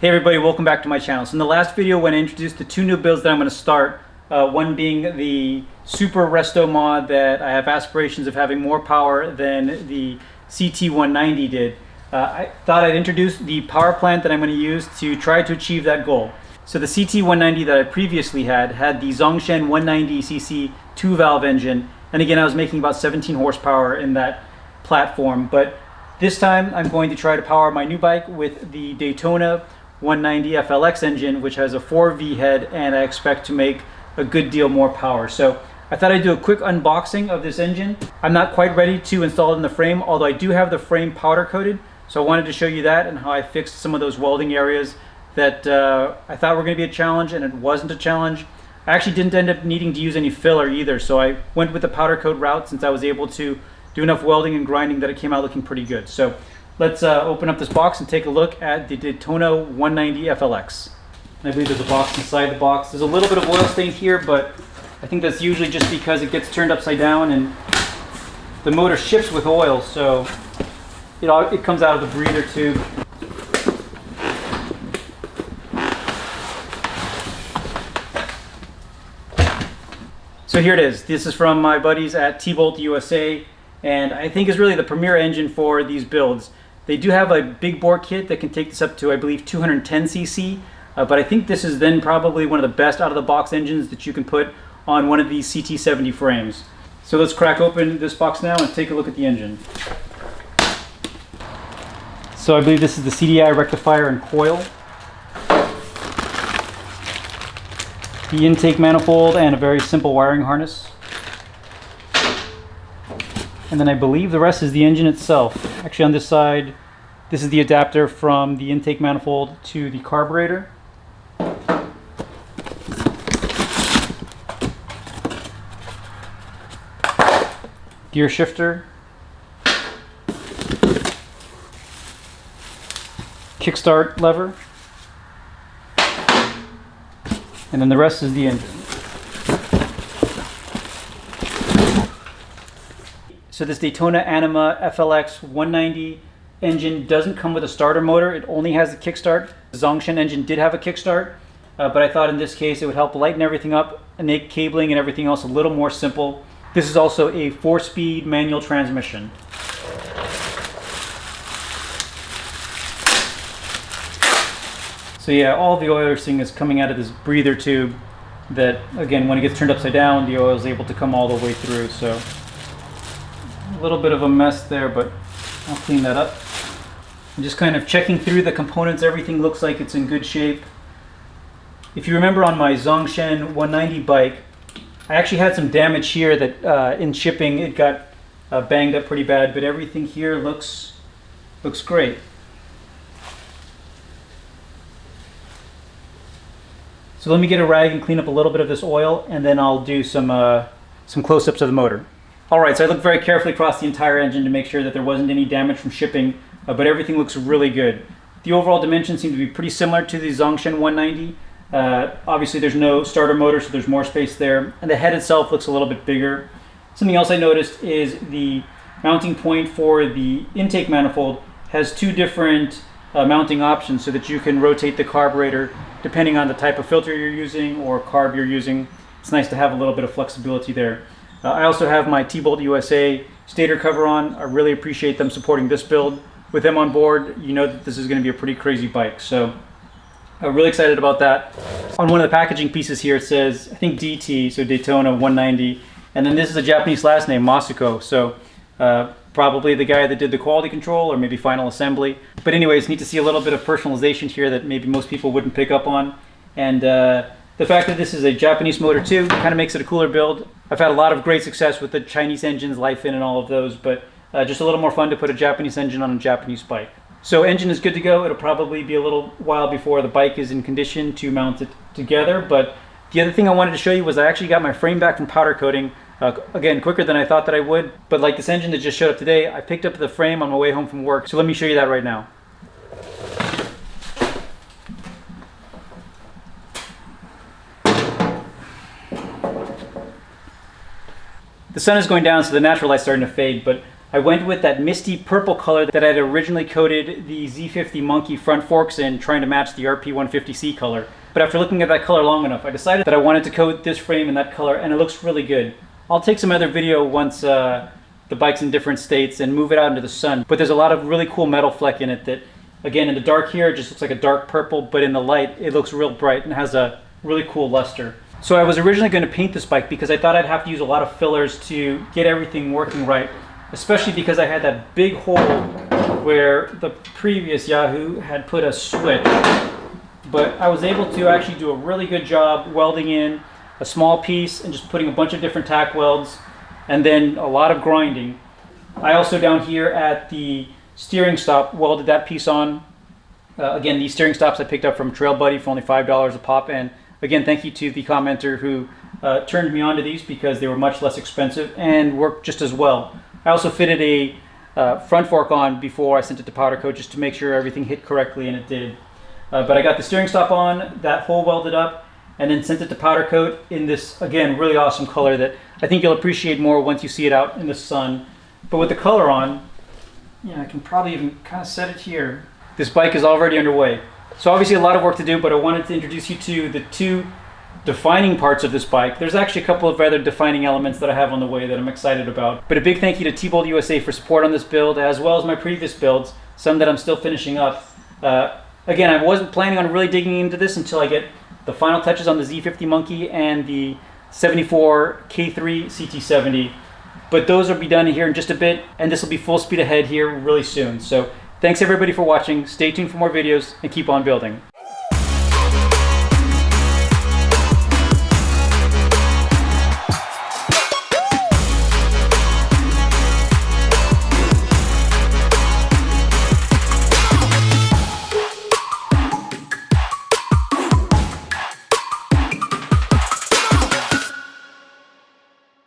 Hey everybody, welcome back to my channel. So in the last video when I introduced the two new builds that I'm going to start, one being the Super Resto mod that I have aspirations of having more power than the CT190 did. I thought I'd introduce the power plant that I'm going to use to try to achieve that goal. So the CT190 that I previously had the Zhongshan 190cc 2-valve engine, and again I was making about 17 horsepower in that platform, but this time I'm going to try to power my new bike with the Daytona 190 FLX engine, which has a 4V head, and I expect to make a good deal more power. So I thought I'd do a quick unboxing of this engine. I'm not quite ready to install it in the frame, although I do have the frame powder coated. So I wanted to show you that and how I fixed some of those welding areas that I thought were going to be a challenge, and it wasn't a challenge. I actually didn't end up needing to use any filler either, so I went with the powder coat route since I was able to do enough welding and grinding that it came out looking pretty good. So let's open up this box and take a look at the Daytona 190 FLX. I believe there's a box inside the box. There's a little bit of oil stain here, but I think that's usually just because it gets turned upside down and the motor shifts with oil, so it comes out of the breather tube. So here it is. This is from my buddies at T-Bolt USA, and I think is really the premier engine for these builds. They do have a big bore kit that can take this up to, I believe, 210cc, but I think this is then probably one of the best out-of-the-box engines that you can put on one of these CT70 frames. So let's crack open this box now and take a look at the engine. So I believe this is the CDI rectifier and coil, the intake manifold, and a very simple wiring harness. And then I believe the rest is the engine itself. Actually, on this side, this is the adapter from the intake manifold to the carburetor. Gear shifter. Kickstart lever. And then the rest is the engine. So this Daytona Anima FLX 190 engine doesn't come with a starter motor. It only has a kickstart. The Zhongshan engine did have a kickstart, but I thought in this case it would help lighten everything up and make cabling and everything else a little more simple. This is also a 4-speed manual transmission. So yeah, all the oil thing is coming out of this breather tube that, again, when it gets turned upside down, the oil is able to come all the way through. So a little bit of a mess there, but I'll clean that up. I'm just kind of checking through the components. Everything looks like it's in good shape. If you remember on my Zhongshan 190 bike, I actually had some damage here that in shipping it got banged up pretty bad, but everything here looks great. So let me get a rag and clean up a little bit of this oil, and then I'll do some close-ups of the motor. Alright, so I looked very carefully across the entire engine to make sure that there wasn't any damage from shipping, but everything looks really good. The overall dimensions seem to be pretty similar to the Zhongshan 190. Obviously there's no starter motor, so there's more space there, and the head itself looks a little bit bigger. Something else I noticed is the mounting point for the intake manifold has two different mounting options so that you can rotate the carburetor depending on the type of filter you're using or carb you're using. It's nice to have a little bit of flexibility there. I also have my T-Bolt USA stator cover on. I really appreciate them supporting this build. With them on board, you know that this is going to be a pretty crazy bike. So I'm really excited about that. On one of the packaging pieces here it says, I think DT, so Daytona 190, and then this is a Japanese last name, Masuko. So probably the guy that did the quality control or maybe final assembly. But anyways, neat to see a little bit of personalization here that maybe most people wouldn't pick up on. And the fact that this is a Japanese motor too kind of makes it a cooler build. I've had a lot of great success with the Chinese engines, Life-In and all of those, but just a little more fun to put a Japanese engine on a Japanese bike. So engine is good to go. It'll probably be a little while before the bike is in condition to mount it together, but the other thing I wanted to show you was I actually got my frame back from powder coating, again, quicker than I thought that I would, but like this engine that just showed up today, I picked up the frame on my way home from work, so let me show you that right now. The sun is going down, so the natural light's starting to fade, but I went with that misty purple color that I had originally coated the Z50 Monkey front forks in, trying to match the RP150C color. But after looking at that color long enough, I decided that I wanted to coat this frame in that color, and it looks really good. I'll take some other video once the bike's in different states and move it out into the sun. But there's a lot of really cool metal fleck in it that, again, in the dark here, it just looks like a dark purple, but in the light, it looks real bright and has a really cool luster. So I was originally going to paint this bike because I thought I'd have to use a lot of fillers to get everything working right, especially because I had that big hole where the previous Yahoo had put a switch. But I was able to actually do a really good job welding in a small piece and just putting a bunch of different tack welds and then a lot of grinding. I also down here at the steering stop welded that piece on. Again, these steering stops I picked up from Trail Buddy for only $5 a pop, and again, thank you to the commenter who turned me on to these because they were much less expensive and worked just as well. I also fitted a front fork on before I sent it to powder coat just to make sure everything hit correctly, and it did. But I got the steering stop on, that hole welded up, and then sent it to powder coat in this, again, really awesome color that I think you'll appreciate more once you see it out in the sun. But with the color on, yeah, I can probably even kind of set it here. This bike is already underway. So obviously a lot of work to do, but I wanted to introduce you to the two defining parts of this bike. There's actually a couple of other defining elements that I have on the way that I'm excited about. But a big thank you to T-Bolt USA for support on this build, as well as my previous builds, some that I'm still finishing up. Again, I wasn't planning on really digging into this until I get the final touches on the Z50 Monkey and the 74 K3 CT70. But those will be done here in just a bit, and this will be full speed ahead here really soon. So thanks everybody for watching. Stay tuned for more videos and keep on building.